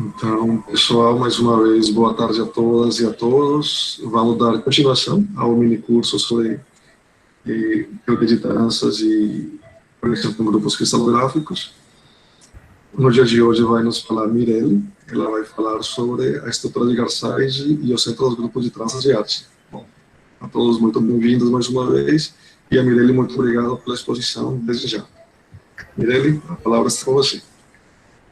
Então, pessoal, mais uma vez, boa tarde a todas e a todos. Vamos dar continuação ao mini curso sobre teoria de tranças e conexão com grupos cristalográficos. No dia de hoje vai nos falar Mirelle, ela vai falar sobre a estrutura de Garside e o centro dos grupos de tranças de arte. Bom, a todos muito bem-vindos mais uma vez, e a Mirelle, muito obrigado pela exposição desde já. Mirelle, a palavra está com você.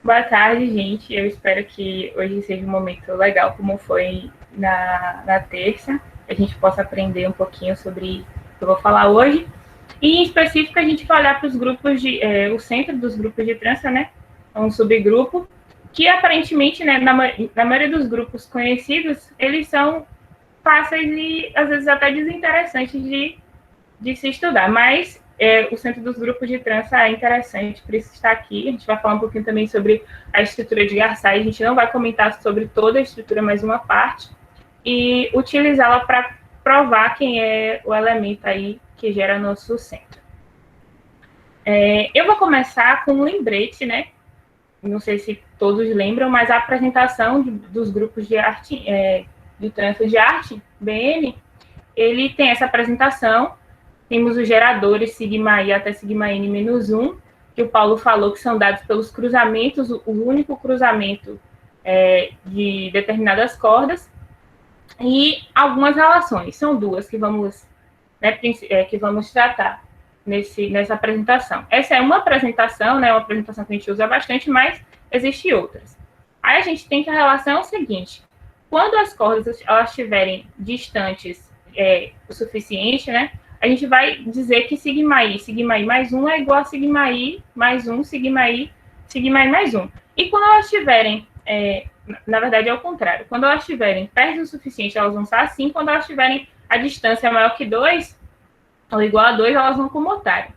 Boa tarde, gente. Eu espero que hoje seja um momento legal, como foi na terça. A gente possa aprender um pouquinho sobre o que eu vou falar hoje. E, em específico, a gente vai olhar para os grupos o centro dos grupos de trança, né? É um subgrupo que, aparentemente, né, na maioria dos grupos conhecidos, eles são fáceis e, às vezes, até desinteressantes de se estudar. Mas o centro dos grupos de trança é interessante, por isso está aqui. A gente vai falar um pouquinho também sobre a estrutura de Garside. A gente não vai comentar sobre toda a estrutura, mas uma parte, e utilizá-la para provar quem é o elemento aí que gera nosso centro. Eu vou começar com um lembrete, né? Não sei se todos lembram, mas a apresentação dos grupos de arte, de trança de arte, BN, ele tem essa apresentação. Temos os geradores sigma I até sigma N menos 1, que o Paulo falou que são dados pelos cruzamentos, o único cruzamento de determinadas cordas, e algumas relações. São duas que vamos tratar nessa apresentação. Essa é uma apresentação, né, uma apresentação que a gente usa bastante, mas existem outras. Aí a gente tem que a relação é o seguinte: quando as cordas elas estiverem distantes o suficiente, né, a gente vai dizer que sigma I mais 1 é igual a sigma I mais 1, sigma I mais 1. E quando elas estiverem, na verdade é o contrário, quando elas estiverem perto o suficiente, elas vão ser assim. Quando elas estiverem a distância maior que 2, ou igual a 2, elas vão comutar.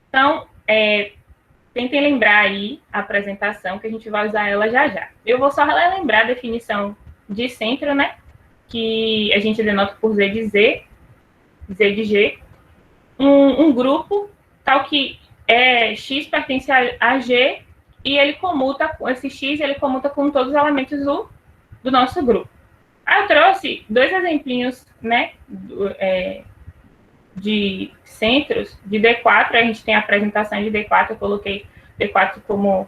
Então, tentem lembrar aí a apresentação, que a gente vai usar ela já já. Eu vou só relembrar a definição de centro, né, que a gente denota por Z de G, um grupo tal que X pertence a G, e ele comuta com esse X, ele comuta com todos os elementos do nosso grupo. Aí eu trouxe dois exemplinhos, né, de centros de D4. A gente tem a apresentação de D4, eu coloquei D4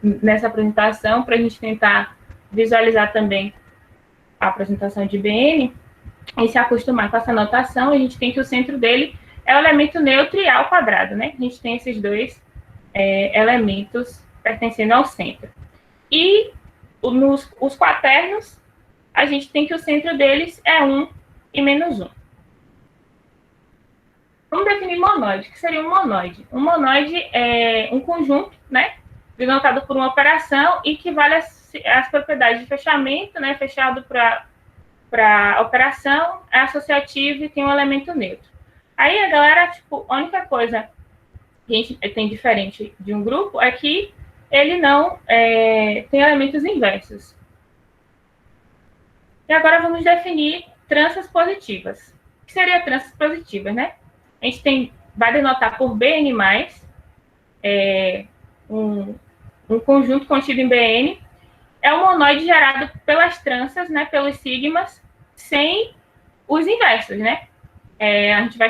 nessa apresentação, para a gente tentar visualizar também a apresentação de BN e se acostumar com essa notação. A gente tem que o centro dele é o elemento neutro e A ao quadrado, né? A gente tem esses dois elementos pertencendo ao centro. E os quaternos, a gente tem que o centro deles é 1 e menos 1. Vamos definir monoide. O que seria um monoide? Um monoide é um conjunto, né, denotado por uma operação e que vale as propriedades de fechamento, né, fechado para operação, é associativo e tem um elemento neutro. Aí a galera, a única coisa que a gente tem diferente de um grupo é que ele não tem elementos inversos. E agora vamos definir tranças positivas. O que seria tranças positivas, né? A gente vai denotar por BN+, um conjunto contido em BN, é um monoide gerado pelas tranças, né, pelos sigmas, sem os inversos, né? A gente vai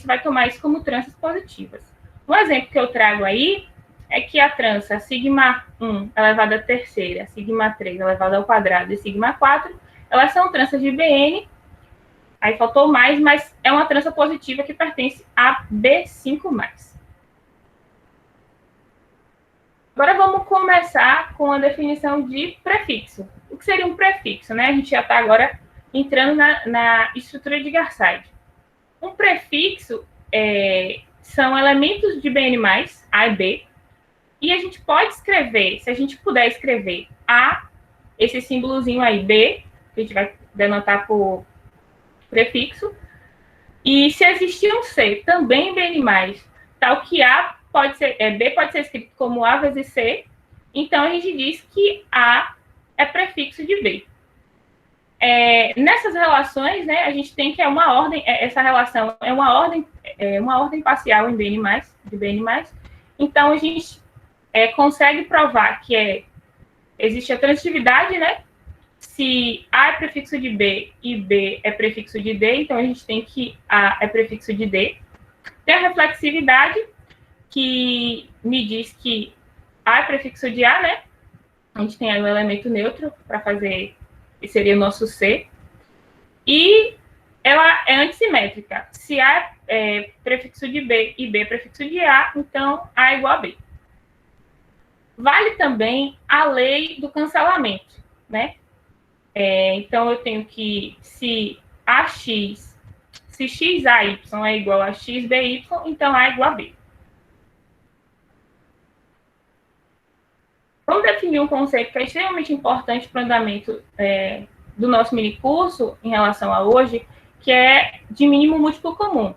vai tomar isso como tranças positivas. Um exemplo que eu trago aí é que a trança sigma 1 elevado à terceira, sigma 3 elevado ao quadrado e sigma 4, elas são tranças de BN. Aí faltou mais, mas é uma trança positiva que pertence a B5+. Agora vamos começar com a definição de prefixo. O que seria um prefixo, né? A gente já está agora entrando na estrutura de Garside. Um prefixo são elementos de BN+, A e B, e a gente pode escrever, se a gente puder escrever A, esse símbolozinho aí, B, que a gente vai denotar por prefixo, e se existir um C também BN+, tal que A B pode ser escrito como A vezes C, então a gente diz que A é prefixo de B. Nessas relações, né, a gente tem que uma ordem, essa relação é uma ordem parcial em BN+, de BN+, então a gente consegue provar que existe a transitividade, né? Se A é prefixo de B e B é prefixo de D, então a gente tem que A é prefixo de D. Tem a reflexividade, que me diz que A é prefixo de A, né? A gente tem aí um elemento neutro para fazer, que seria o nosso C. E ela é antissimétrica. Se A é prefixo de B e B é prefixo de A, então A é igual a B. Vale também a lei do cancelamento, né? Então, eu tenho que, se XAY é igual a XBY, então A é igual a B. Vamos definir um conceito que é extremamente importante para o andamento do nosso minicurso em relação a hoje, que é de mínimo múltiplo comum.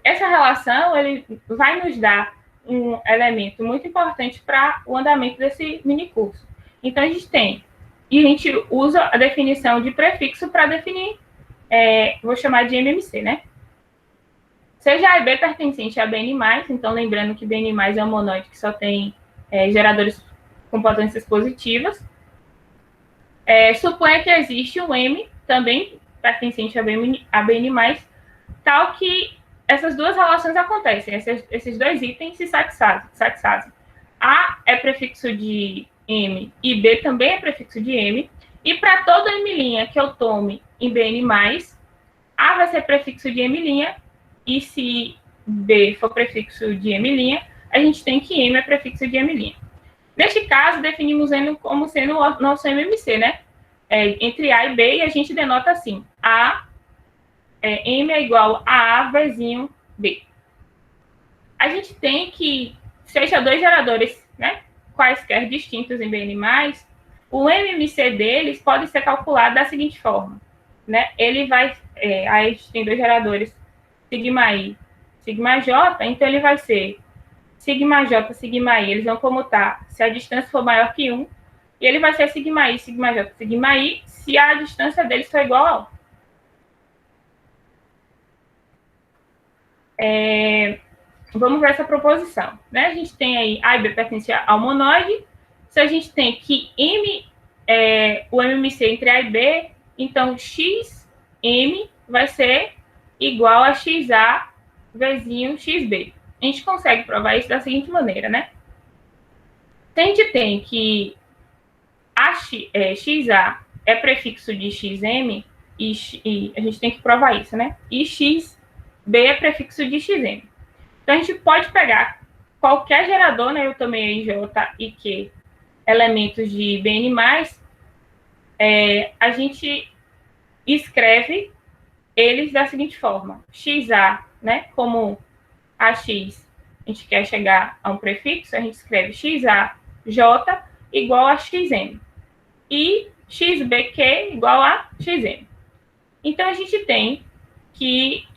Essa relação ele vai nos dar um elemento muito importante para o andamento desse minicurso. Então, a gente usa a definição de prefixo para definir, vou chamar de MMC, né? Seja A e B pertencente a BN+, então lembrando que BN+, é um monoide que só tem geradores com potências positivas. Suponha que existe um M, também pertencente a BN+, tal que essas duas relações acontecem, esses dois itens se satisfazem. A é prefixo de M e B também é prefixo de M, e para toda M' que eu tome em BN+, A vai ser prefixo de M', e se B for prefixo de M', a gente tem que M é prefixo de M'. Neste caso, definimos M como sendo o nosso MMC, né? Entre A e B, e a gente denota assim, M é igual a A vezinho B. A gente tem que, seja dois geradores, né, quaisquer distintos em BN+, o MMC deles pode ser calculado da seguinte forma, né? Ele vai, aí a gente tem dois geradores, sigma I, sigma J, então ele vai ser sigma J, sigma I, eles vão comutar se a distância for maior que 1, e ele vai ser sigma I, sigma J, sigma I, se a distância deles for igual a 1. Vamos ver essa proposição, né? A gente tem aí A e B pertence ao monoide. Se a gente tem que o MMC entre A e B, então XM vai ser igual a XA vezinho XB. A gente consegue provar isso da seguinte maneira, né? Se a gente tem que XA é prefixo de XM, e a gente tem que provar isso, né? E XB é prefixo de XM. Então, a gente pode pegar qualquer gerador, né? Eu tomei aí J e Q, elementos de BN+, a gente escreve eles da seguinte forma. XA, né? Como AX, a gente quer chegar a um prefixo, a gente escreve XA, J igual a XM. E XBQ igual a XM. Então, a gente tem que,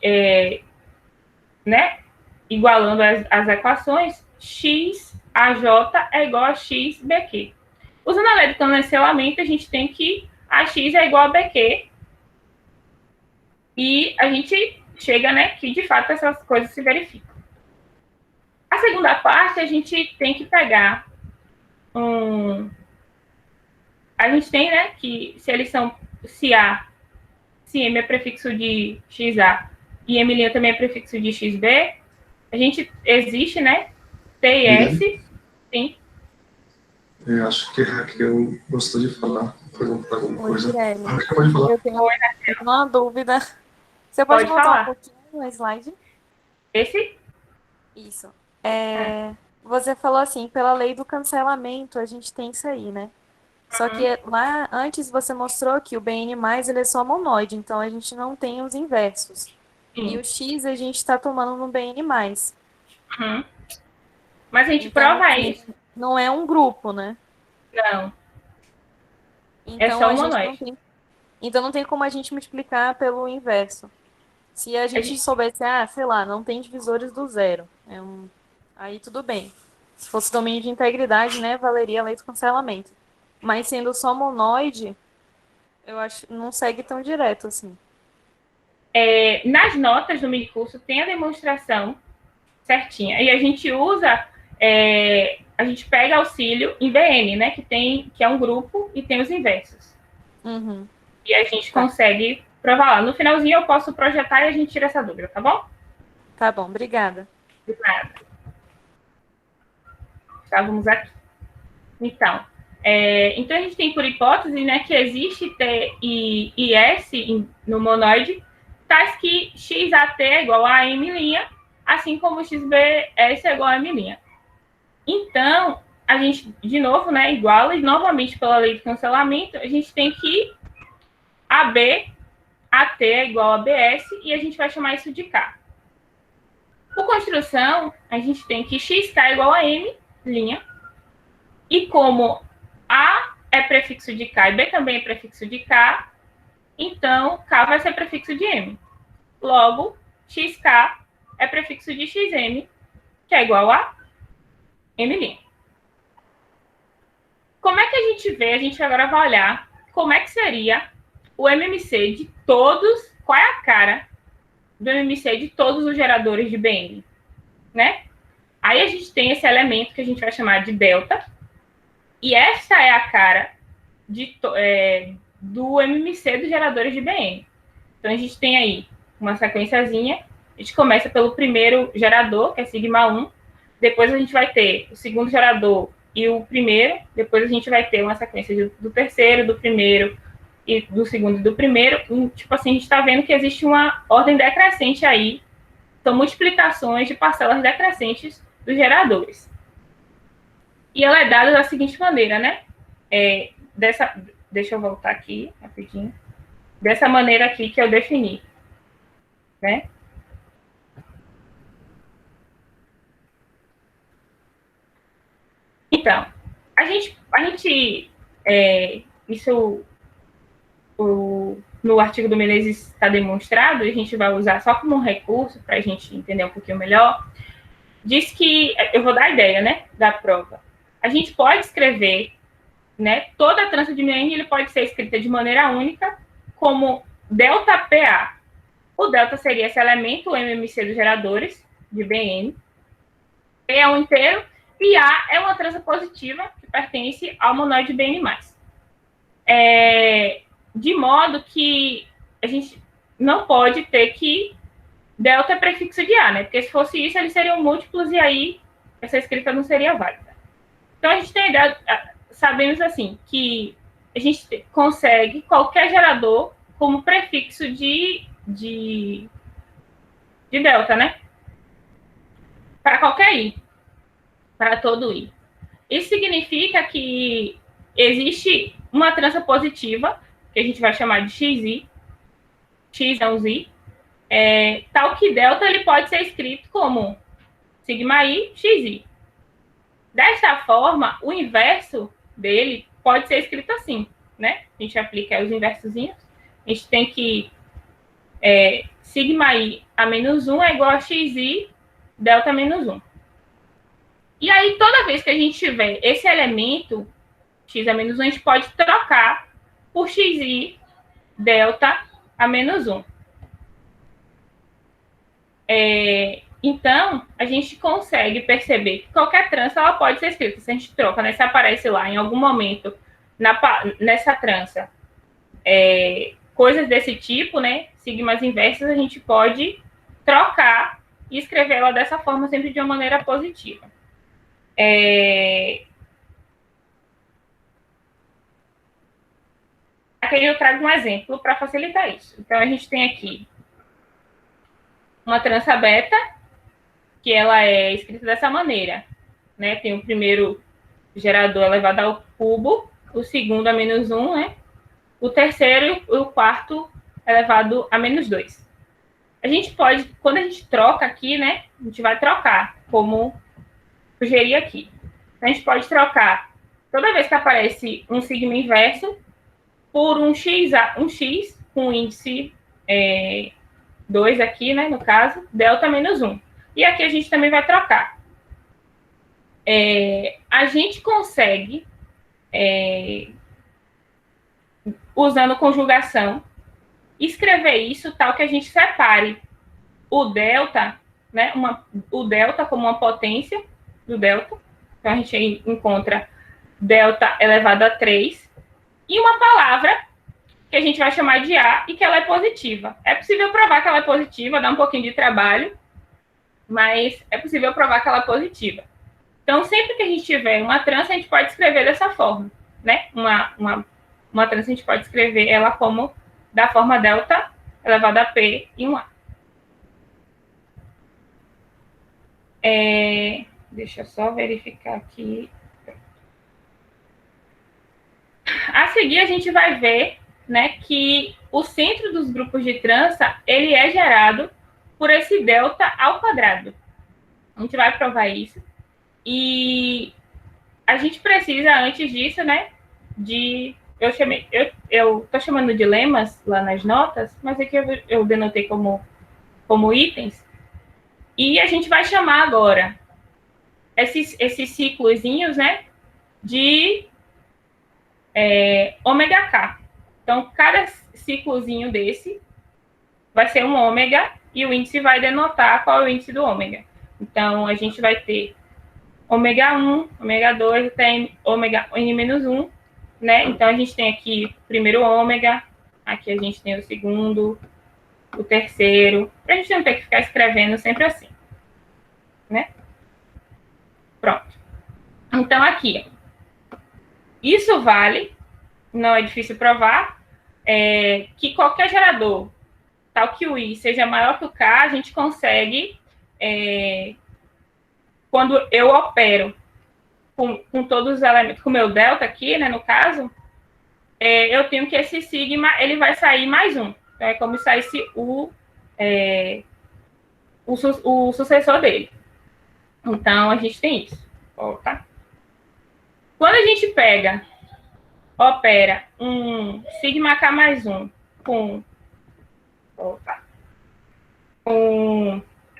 né? Igualando as equações, XAJ é igual a XBQ. Usando a lei do cancelamento, a gente tem que AX é igual a BQ. E a gente chega, né, que de fato essas coisas se verificam. A segunda parte, a gente tem que pegar a gente tem, né, que se eles são, se M é prefixo de XA e M' também é prefixo de XB, a gente existe, né? T e S, sim. Eu acho que a Raquel gostou de falar, perguntar alguma coisa. Raquel, pode falar. Eu tenho uma dúvida. Você pode voltar falar um pouquinho no slide? Esse? Isso. Você falou assim, pela lei do cancelamento, a gente tem isso aí, né? Só que lá antes você mostrou que o BN+, ele é só monoide, então a gente não tem os inversos. Sim. E o X a gente está tomando no BN+. Mas a gente Então, prova assim, isso. não é um grupo, né? Não. Então, só a um gente monoide. não tem... Então não tem como a gente multiplicar pelo inverso. Se a gente soubesse, sei lá, não tem divisores do zero. Aí tudo bem. Se fosse domínio de integridade, né, valeria a lei do cancelamento. Mas sendo só monoide, eu acho que não segue tão direto assim. Nas notas do minicurso tem a demonstração certinha. E a gente usa a gente pega auxílio em BN, né? Que é um grupo e tem os inversos. Uhum. E a gente consegue provar lá. No finalzinho eu posso projetar e a gente tira essa dúvida, tá bom? Tá bom, obrigada. De nada. Estávamos aqui. Então, então a gente tem por hipótese, né, que existe T e S no monoide, tais que XAT é igual a M', assim como XBS é igual a M'. Então, a gente, de novo, né, iguala, e novamente pela lei de cancelamento, a gente tem que AB, AT é igual a BS, e a gente vai chamar isso de K. Por construção, a gente tem que XK é igual a M', e como A é prefixo de K e B também é prefixo de K, então K vai ser prefixo de M. Logo, XK é prefixo de XM, que é igual a M'. Como é que a gente vê? A gente agora vai olhar como é que seria o MMC de todos, qual é a cara do MMC de todos os geradores de BN, né? Aí a gente tem esse elemento que a gente vai chamar de delta, e essa é a cara do MMC dos geradores de BN. Então a gente tem aí uma sequenciazinha, a gente começa pelo primeiro gerador, que é sigma 1, depois a gente vai ter o segundo gerador e o primeiro, depois a gente vai ter uma sequência do terceiro, do primeiro, e do segundo e do primeiro. E, tipo assim, a gente está vendo que existe uma ordem decrescente aí, são multiplicações de parcelas decrescentes dos geradores. E ela é dada da seguinte maneira, né? Deixa eu voltar aqui, rapidinho. Dessa maneira aqui que eu defini, né? Então, isso no artigo do Menezes está demonstrado, e a gente vai usar só como um recurso para a gente entender um pouquinho melhor. Diz que, eu vou dar a ideia, né, da prova. A gente pode escrever, né, toda a trança de BN, ele pode ser escrita de maneira única como delta PA. O delta seria esse elemento, o MMC dos geradores de BN. P é um inteiro, e A é uma trança positiva que pertence ao monoide BN+. De modo que a gente não pode ter que delta é prefixo de A, né? Porque se fosse isso, eles seriam múltiplos e aí essa escrita não seria válida. Então, a gente tem a ideia, sabemos assim, que a gente consegue qualquer gerador como prefixo de delta, né? Para qualquer I, para todo I. Isso significa que existe uma trança positiva, que a gente vai chamar de XI, X é um Z, tal que delta ele pode ser escrito como sigma I, XI. Desta forma, o inverso dele pode ser escrito assim, né? A gente aplica os inversozinhos. A gente tem que sigma I a menos 1 é igual a XI delta menos 1. E aí, toda vez que a gente tiver esse elemento, x a menos 1, a gente pode trocar por xi delta a menos 1. Então, a gente consegue perceber que qualquer trança ela pode ser escrita. Se a gente troca, né, se aparece lá em algum momento nessa trança coisas desse tipo, né, sigmas inversas, a gente pode trocar e escrever ela dessa forma sempre de uma maneira positiva. Aqui eu trago um exemplo para facilitar isso. Então, a gente tem aqui uma trança beta, que ela é escrita dessa maneira, né? Tem o primeiro gerador elevado ao cubo, o segundo a menos 1, né? O terceiro e o quarto elevado a menos 2. A gente pode, quando a gente troca aqui, né? A gente vai trocar, como sugeri aqui. A gente pode trocar, toda vez que aparece um sigma inverso, por um x com índice 2 aqui, né, no caso, delta menos 1. E aqui a gente também vai trocar. A gente consegue, usando conjugação, escrever isso tal que a gente separe o delta, né, o delta como uma potência do delta, Então, a gente encontra delta elevado a 3 e uma palavra que a gente vai chamar de A e que ela é positiva. É possível provar que ela é positiva, dá um pouquinho de trabalho, mas é possível provar que ela é positiva. Então, sempre que a gente tiver uma trans, a gente pode escrever dessa forma, né? Uma trans, a gente pode escrever ela como da forma delta elevado a P e um A. Deixa eu só verificar aqui. A seguir, a gente vai ver, né, que o centro dos grupos de trança, ele é gerado por esse delta ao quadrado. A gente vai provar isso. E a gente precisa, antes disso, né, eu tô chamando de lemas lá nas notas, mas aqui eu denotei como itens. E a gente vai chamar agora esses ciclozinhos, né, de ômega K. Então, cada ciclozinho desse vai ser um ômega e o índice vai denotar qual é o índice do ômega. Então, a gente vai ter ômega 1, ômega 2, até ômega N-1, né? Então, a gente tem aqui o primeiro ômega, aqui a gente tem o segundo, o terceiro, para a gente não ter que ficar escrevendo sempre assim, né? Pronto. Então, aqui, ó, isso vale, não é difícil provar, que qualquer gerador, tal que o I seja maior que o K, a gente consegue, quando eu opero com todos os elementos, com o meu delta aqui, né, no caso, eu tenho que esse sigma, ele vai sair mais um. Então, é como se saísse o sucessor dele. Então, a gente tem isso. Tá? Quando a gente opera um sigma K mais 1 com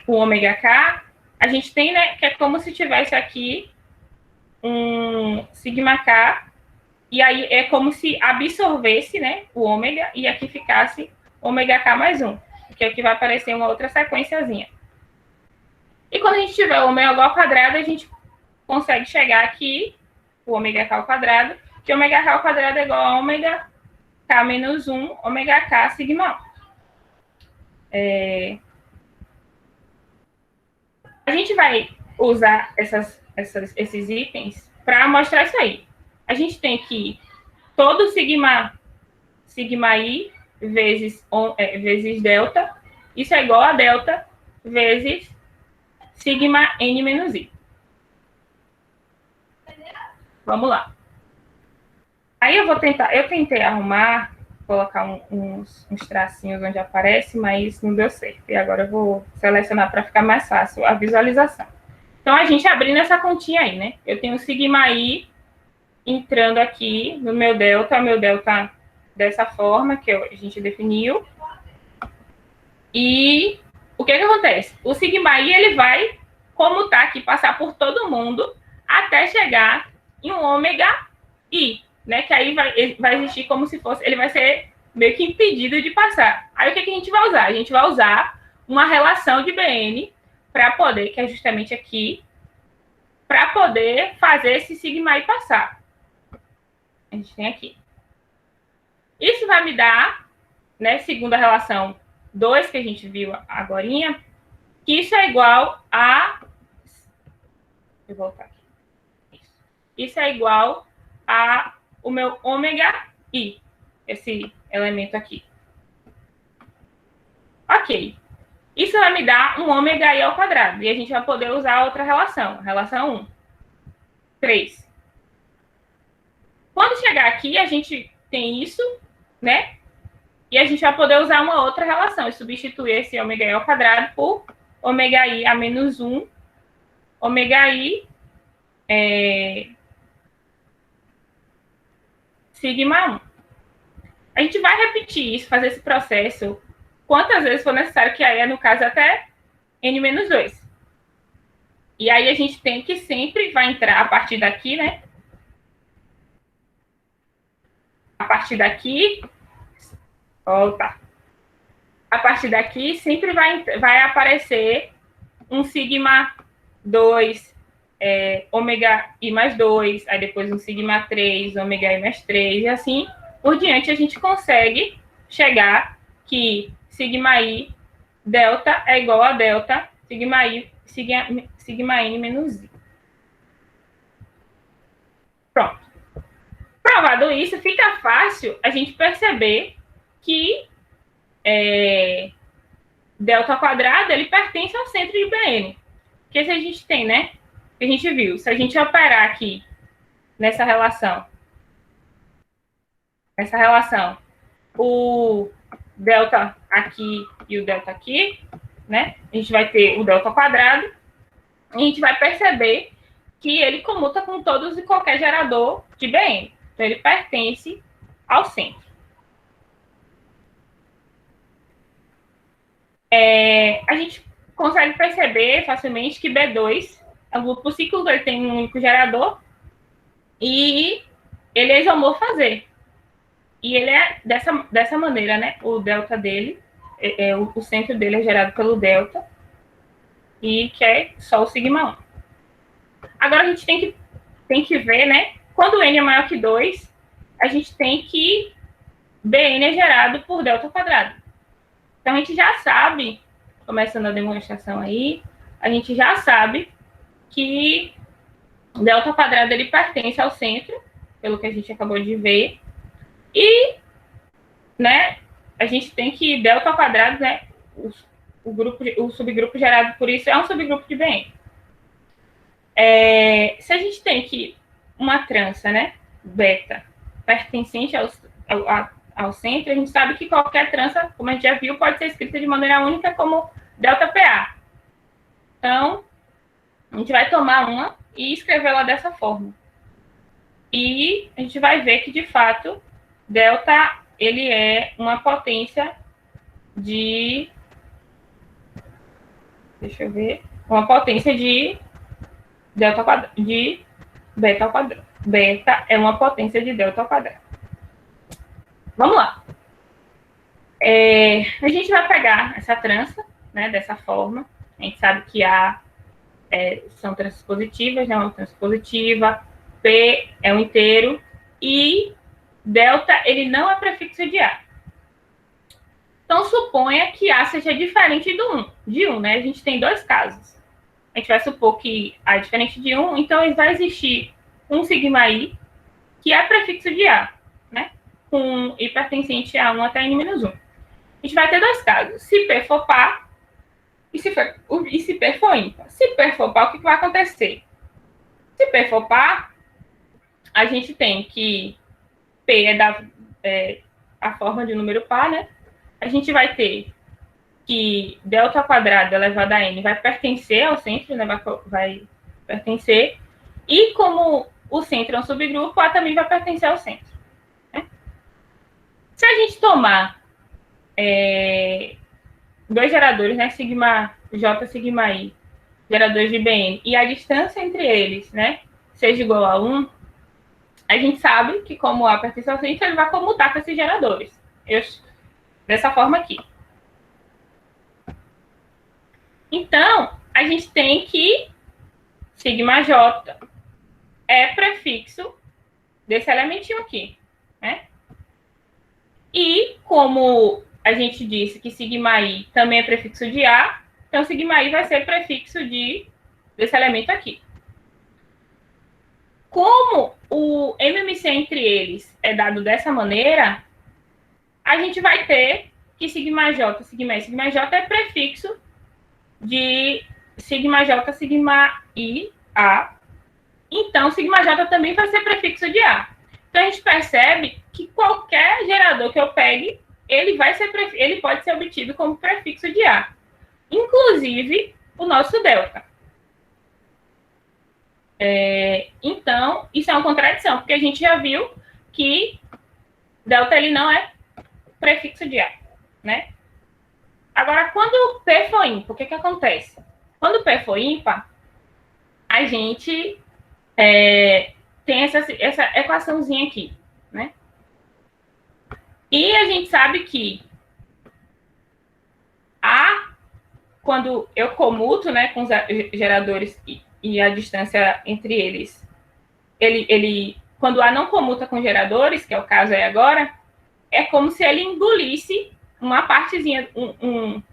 ômega K, a gente tem, né, que é como se tivesse aqui um sigma K, e aí é como se absorvesse, né, o ômega, e aqui ficasse ômega K mais 1, que aqui vai aparecer uma outra sequenciazinha. E quando a gente tiver o ômega ao quadrado, a gente consegue chegar aqui, o ômega K ao quadrado, que ômega K ao quadrado é igual a ômega K menos 1, ômega K sigma 1. A gente vai usar esses itens para mostrar isso aí. A gente tem que todo sigma I vezes delta, isso é igual a delta vezes sigma N menos I. Vamos lá. Aí eu tentei arrumar, colocar uns tracinhos onde aparece, mas não deu certo. E agora eu vou selecionar para ficar mais fácil a visualização. Então, a gente abrindo essa continha aí, né? Eu tenho sigma I entrando aqui no meu delta dessa forma que a gente definiu. E o que acontece? O sigma I, ele vai comutar aqui, passar por todo mundo, até chegar em um ômega I, né? Que aí vai existir como se fosse, ele vai ser meio que impedido de passar. Aí o que a gente vai usar? A gente vai usar uma relação de BN para poder, que é justamente aqui, para poder fazer esse sigma I passar. A gente tem aqui. Isso vai me dar, né, segundo a relação 2 que a gente viu agorinha, que isso é igual a... Deixa eu voltar aqui. Isso é igual a o meu ômega I, esse elemento aqui. Ok. Isso vai me dar um ômega I ao quadrado. E a gente vai poder usar outra relação. Relação 1. 3. Quando chegar aqui, a gente tem isso, né? E a gente vai poder usar uma outra relação. E substituir esse ômega I ao quadrado por ômega I a menos 1. Ômega I sigma 1. A gente vai repetir isso, fazer esse processo quantas vezes for necessário, que aí é, no caso, até N-2. E aí a gente tem que sempre vai entrar a partir daqui, né? A partir daqui... Opa! A partir daqui sempre vai aparecer um sigma 2 ômega i mais 2, aí depois um sigma 3, ômega i mais 3, e assim por diante a gente consegue chegar que sigma i delta é igual a delta sigma n menos i. Pronto. Provado isso, fica fácil a gente perceber que delta ao quadrado ele pertence ao centro de Bn. Porque se a gente tem, né? Que a gente viu, se a gente operar aqui nessa relação, o delta aqui e o delta aqui, né? A gente vai ter o delta ao quadrado e a gente vai perceber que ele comuta com todos e qualquer gerador de Bn. Então, ele pertence ao centro. A gente consegue perceber facilmente que B2 é um grupo cíclico, ele tem um único gerador e ele é isomorfo-Z. E ele é dessa maneira, né? O delta dele, o centro dele é gerado pelo delta e que é só o sigma 1. Agora, a gente tem que ver, né? Quando n é maior que 2, a gente tem que Bn é gerado por delta ao quadrado. Então, a gente já sabe, começando a demonstração aí, a gente já sabe que delta ao quadrado ele pertence ao centro, pelo que a gente acabou de ver. E, né, a gente tem que delta ao quadrado, né, o subgrupo gerado por isso é um subgrupo de Bn. Se a gente tem que uma trança, né, beta, pertencente ao centro, a gente sabe que qualquer trança, como a gente já viu, pode ser escrita de maneira única como delta PA. Então, a gente vai tomar uma e escrevê-la dessa forma. E a gente vai ver que, de fato, delta, ele é uma potência de... Deixa eu ver. Uma potência de delta ao quadrado, de beta ao quadrado. Beta é uma potência de delta ao quadrado. Vamos lá. A gente vai pegar essa trança, né, dessa forma. A gente sabe que A são tranças positivas, né, uma trança positiva, P é um inteiro, e delta, ele não é prefixo de A. Então, suponha que A seja diferente de 1, né? A gente tem dois casos. A gente vai supor que A é diferente de 1, então vai existir um sigma i, que é prefixo de A, né? Com i pertencente a 1 até n-1. A gente vai ter dois casos. Se P for par, e se P for ímpar. Se P for par, o que vai acontecer? Se P for par, a gente tem que P é a forma de um número par, né? A gente vai ter que delta ao quadrado elevado a n vai pertencer ao centro, né? Vai pertencer. E como o centro é um subgrupo, A também vai pertencer ao centro. Né? Se a gente tomar dois geradores, né? Sigma J, sigma I, geradores de Bn, e a distância entre eles, né? Seja igual a 1, a gente sabe que como A pertence ao centro, ele vai comutar com esses geradores. Dessa forma aqui. Então, a gente tem que sigma J é prefixo desse elementinho aqui, né? E como a gente disse que sigma I também é prefixo de A, então sigma I vai ser prefixo desse elemento aqui. Como o MMC entre eles é dado dessa maneira, a gente vai ter que sigma J, sigma I, sigma J é prefixo de sigma J, sigma I, A. Então, sigma J também vai ser prefixo de A. Então, a gente percebe que qualquer gerador que eu pegue, ele pode ser obtido como prefixo de A. Inclusive, o nosso delta. Então, isso é uma contradição, porque a gente já viu que delta ele não é prefixo de A, né? Agora, quando P for ímpar, o que acontece? Quando P for ímpar, a gente tem essa equaçãozinha aqui, né? E a gente sabe que quando eu comuto, né, com os geradores e a distância entre eles, quando A não comuta com geradores, que é o caso aí agora, é como se ele engolisse uma partezinha,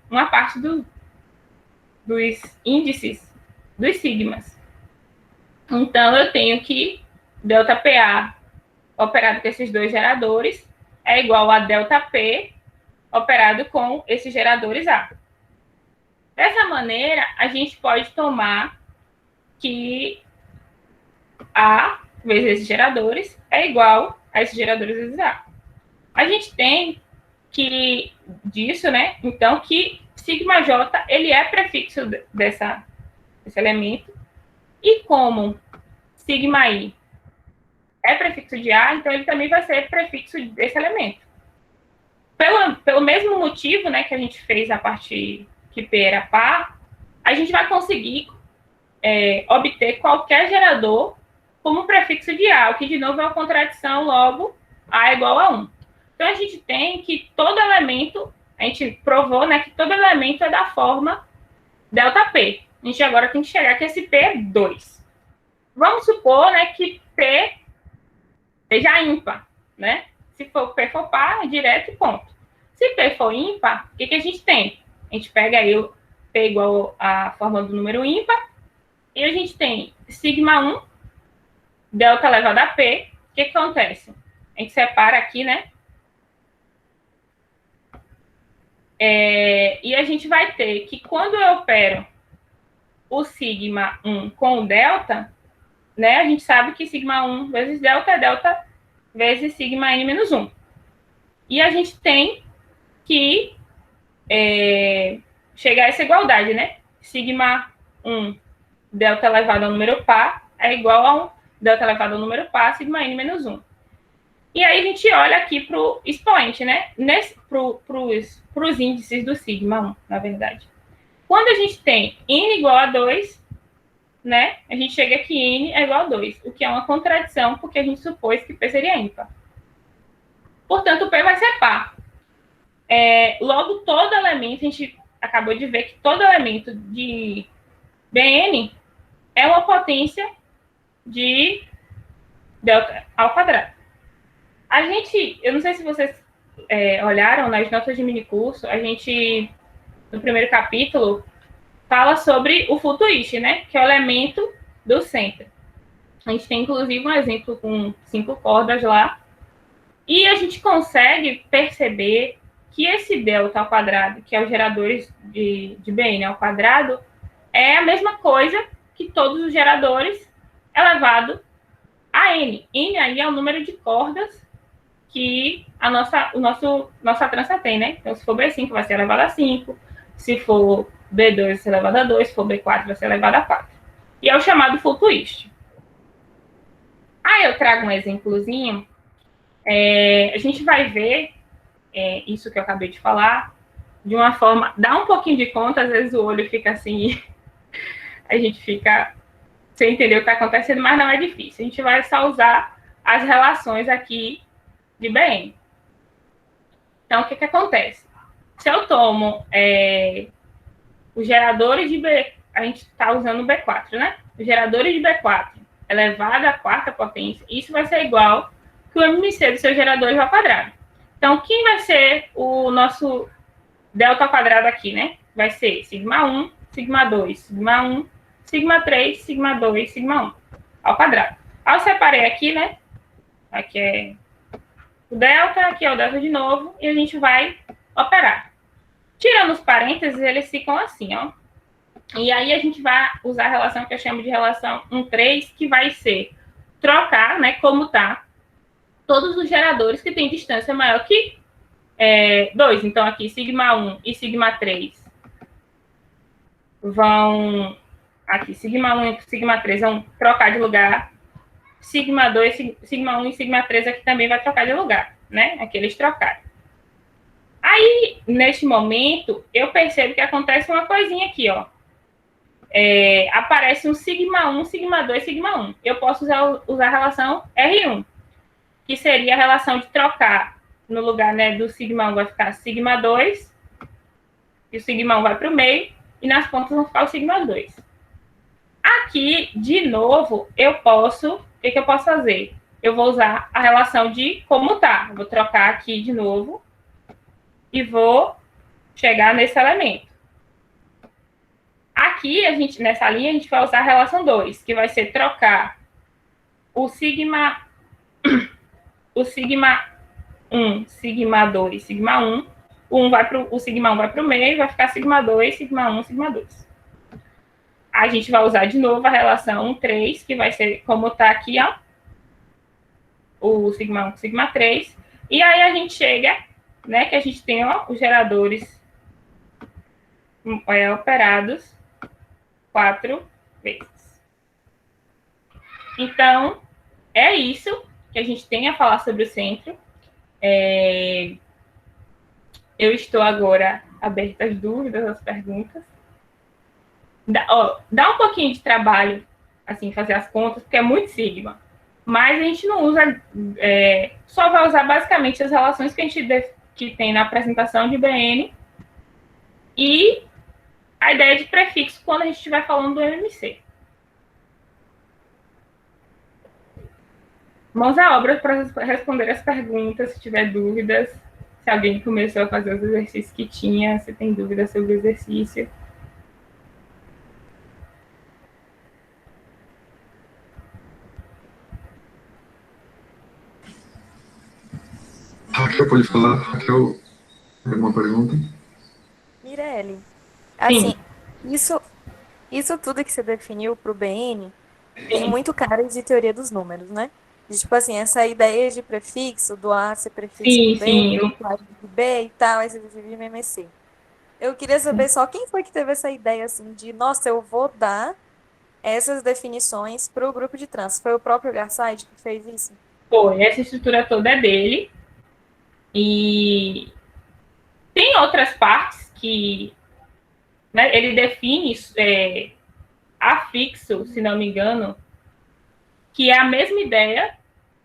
uma parte dos índices dos sigmas. Então, eu tenho que ΔPA operado com esses dois geradores é igual a ΔP operado com esses geradores A. Dessa maneira, a gente pode tomar que A vezes esses geradores é igual a esses geradores vezes A. A gente tem que, disso, né? Então, que sigma J, ele é prefixo desse elemento. E como sigma I é prefixo de A, então ele também vai ser prefixo desse elemento. Pelo mesmo motivo, né, que a gente fez a parte que P era par, a gente vai conseguir obter qualquer gerador como prefixo de A, o que, de novo, é uma contradição, logo, A é igual a 1. Então, a gente tem que todo elemento, a gente provou, né, que todo elemento é da forma ΔP. A gente agora tem que chegar que esse P é 2. Vamos supor, né, que P seja ímpar, né? Se P for par, é direto e ponto. Se P for ímpar, o que a gente tem? A gente pega aí o P igual à forma do número ímpar, e a gente tem sigma 1, delta elevado a P. O que acontece? A gente separa aqui, né? E a gente vai ter que quando eu opero o sigma 1 com o delta, né? A gente sabe que sigma 1 vezes delta é delta vezes sigma n menos 1. E a gente tem que chegar a essa igualdade, né? Sigma 1 delta elevado ao número par é igual a 1 delta elevado ao número par, sigma n menos 1. E aí a gente olha aqui para o expoente, né? Para os índices do sigma 1, na verdade. Quando a gente tem n igual a 2, né? A gente chega que n é igual a 2, o que é uma contradição, porque a gente supôs que P seria ímpar. Portanto, o P vai ser par. Logo, todo elemento, a gente acabou de ver que todo elemento de Bn é uma potência de delta ao quadrado. Eu não sei se vocês olharam nas notas de minicurso, a gente, no primeiro capítulo, fala sobre o futuíste, né? Que é o elemento do centro. A gente tem, inclusive, um exemplo com 5 cordas lá. E a gente consegue perceber que esse delta ao quadrado, que é os geradores de Bn ao quadrado, é a mesma coisa que todos os geradores elevado a n. N aí é o número de cordas que a nossa trança tem, né? Então, se for B5, vai ser elevado a 5. Se for B2, vai ser elevado a 2. Se for B4, vai ser elevado a 4. E é o chamado futuíste. Aí eu trago um exemplozinho. A gente vai ver isso que eu acabei de falar de uma forma... Dá um pouquinho de conta, às vezes o olho fica assim... a gente fica sem entender o que está acontecendo, mas não é difícil. A gente vai só usar as relações aqui de Bn. Então, o que acontece? Se eu tomo os geradores de B... A gente está usando o B4, né? Os geradores de B4 elevado à quarta potência, isso vai ser igual que o MMC dos seus geradores ao quadrado. Então, quem vai ser o nosso delta ao quadrado aqui, né? Vai ser sigma 1, sigma 2, sigma 1, sigma 3, sigma 2, sigma 1 ao quadrado. Aí eu separei aqui, né? Aqui é o delta, aqui é o delta de novo, e a gente vai operar. Tirando os parênteses, eles ficam assim, ó. E aí a gente vai usar a relação que eu chamo de relação 1,3, que vai ser trocar, né, como tá, todos os geradores que têm distância maior que 2. Então, aqui, sigma 1 e sigma 3 vão... Aqui, sigma 1 e sigma 3 vão trocar de lugar. Sigma 2, sigma 1 e sigma 3 aqui também vai trocar de lugar, né? Aqui eles trocaram. Aí, neste momento, eu percebo que acontece uma coisinha aqui, ó. Aparece um sigma 1, sigma 2, sigma 1. Eu posso usar a relação R1, que seria a relação de trocar no lugar, né, do sigma 1 vai ficar sigma 2, e o sigma 1 vai para o meio, e nas pontas vão ficar o sigma 2. Aqui, de novo, o que eu posso fazer? Eu vou usar a relação de como tá. Vou trocar aqui de novo e vou chegar nesse elemento. Aqui, nessa linha, a gente vai usar a relação 2, que vai ser trocar o sigma 1, sigma 2, sigma 1. O sigma 1 vai para o meio, vai ficar sigma 2, sigma 1, sigma 2. A gente vai usar de novo a relação 3, que vai ser como está aqui, ó. O sigma 1 com sigma 3. E aí a gente chega, né, que a gente tem, ó, os geradores operados 4 vezes. Então, é isso que a gente tem a falar sobre o centro. Eu estou agora aberta às dúvidas, às perguntas. Dá um pouquinho de trabalho, assim, fazer as contas, porque é muito sigma. Mas a gente não usa, só vai usar basicamente as relações que tem na apresentação de BN e a ideia de prefixo quando a gente estiver falando do MMC. Mãos à obra para responder as perguntas, se tiver dúvidas. Se alguém começou a fazer os exercícios que tinha, se tem dúvidas sobre o exercício. Raquel, pode falar? Raquel, tem alguma pergunta? Mirelle, assim, isso tudo que você definiu para o BN tem muito cara de teoria dos números, né? Tipo assim, essa ideia de prefixo, do A ser prefixo do B, do A de B e tal, aí você divide em MMC. Eu queria saber só quem foi que teve essa ideia, assim, de, nossa, eu vou dar essas definições para o grupo de trans. Foi o próprio Garside que fez isso? Foi, essa estrutura toda é dele. E tem outras partes que, né, ele define afixo, se não me engano, que é a mesma ideia,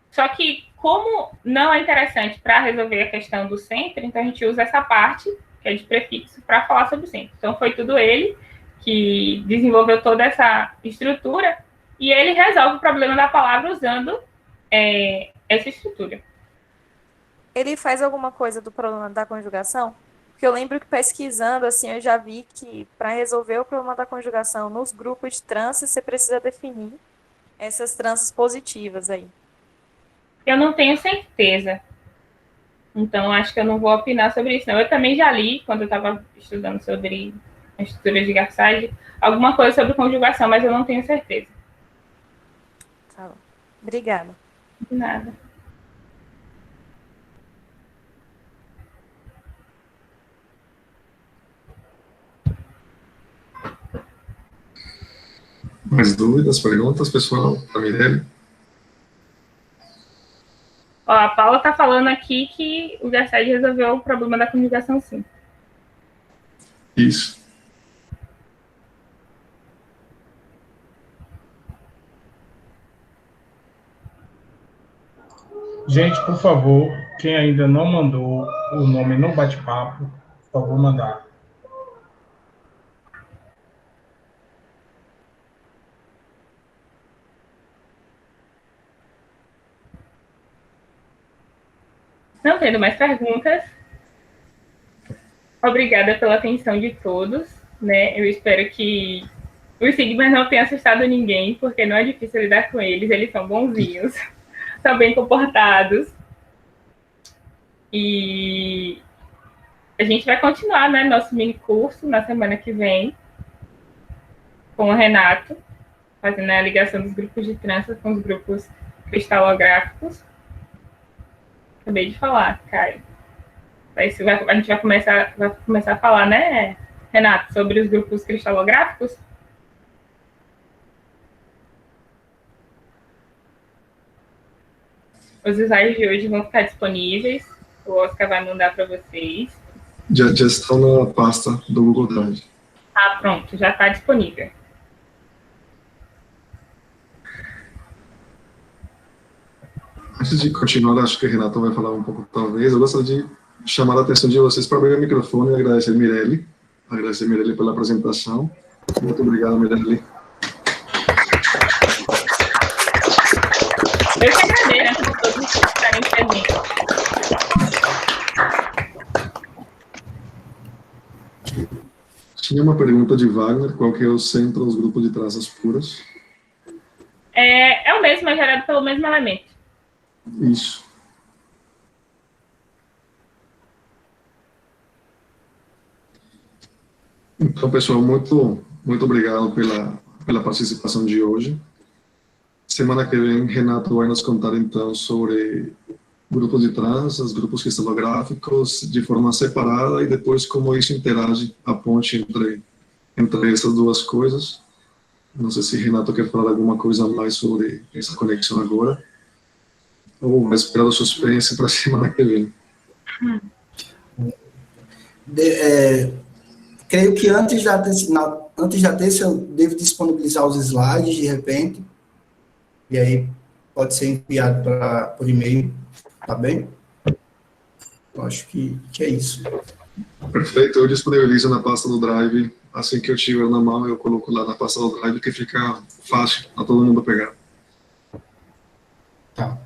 só que como não é interessante para resolver a questão do centro, então a gente usa essa parte, que é de prefixo, para falar sobre o centro. Então foi tudo ele que desenvolveu toda essa estrutura e ele resolve o problema da palavra usando essa estrutura. Ele faz alguma coisa do problema da conjugação? Porque eu lembro que pesquisando, assim, eu já vi que para resolver o problema da conjugação nos grupos de tranças, você precisa definir essas tranças positivas aí. Eu não tenho certeza. Então, acho que eu não vou opinar sobre isso, não. Eu também já li, quando eu estava estudando sobre a estrutura de Garside, alguma coisa sobre conjugação, mas eu não tenho certeza. Tá bom. Obrigada. De nada. Mais dúvidas, perguntas, pessoal? Para Mirelle? Ó, a Paula está falando aqui que o Garside resolveu o problema da conjugação, sim. Isso. Gente, por favor, quem ainda não mandou o nome no bate-papo, por favor, mandar. Não tendo mais perguntas, obrigada pela atenção de todos, né? Eu espero que os Sigmas não tenham assustado ninguém, porque não é difícil lidar com eles são bonzinhos, são bem comportados. E a gente vai continuar, né, nosso mini curso na semana que vem, com o Renato, fazendo a ligação dos grupos de tranças com os grupos cristalográficos. Acabei de falar, Caio. A gente vai começar a falar, né, Renato, sobre os grupos cristalográficos? Os slides de hoje vão ficar disponíveis. O Oscar vai mandar para vocês. Já estão na pasta do Google Drive. Ah, pronto, já está disponível. Antes de continuar, acho que o Renato vai falar um pouco, talvez. Eu gostaria de chamar a atenção de vocês para abrir o microfone e agradecer a Mirelle. Agradecer a Mirelle pela apresentação. Muito obrigado, Mirelle. Eu que agradeço a todos vocês estarem presentes. Tinha uma pergunta de Wagner, qual que é o centro dos grupos de traças puras? É o mesmo, é gerado pelo mesmo elemento. Isso. Então, pessoal, muito obrigado pela participação de hoje. Semana que vem, Renato vai nos contar, então, sobre grupos de tranças, grupos cristalográficos, de forma separada, e depois como isso interage, a ponte entre essas duas coisas. Não sei se Renato quer falar alguma coisa a mais sobre essa conexão agora, ou vai esperar o suspense para a semana que vem. Creio que antes da terça eu devo disponibilizar os slides, de repente, e aí pode ser enviado por e-mail, tá bem? Eu acho que é isso. Perfeito, eu disponibilizo na pasta do Drive, assim que eu tiver na mão, eu coloco lá na pasta do Drive, que fica fácil para todo mundo pegar. Tá.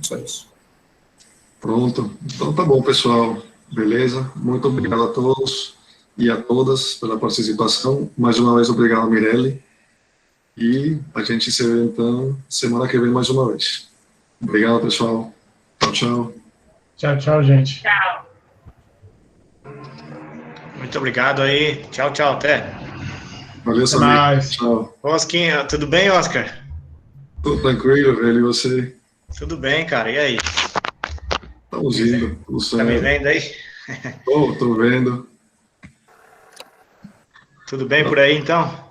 Só isso. Pronto, então tá bom, pessoal, beleza? Muito obrigado a todos e a todas pela participação. Mais uma vez, obrigado, Mirelle. E a gente se vê, então, semana que vem mais uma vez. Obrigado, pessoal. Tchau, tchau. Tchau, tchau, gente. Tchau. Muito obrigado aí. Tchau, tchau, até. Valeu, Até Samir. mais. Tchau. Osquinha, tudo bem, Oscar? Tudo tranquilo, velho, e você? Tudo bem, cara, e aí? Estamos indo, tudo Tá me certo. vendo aí? Tô vendo. Tudo bem por aí, então?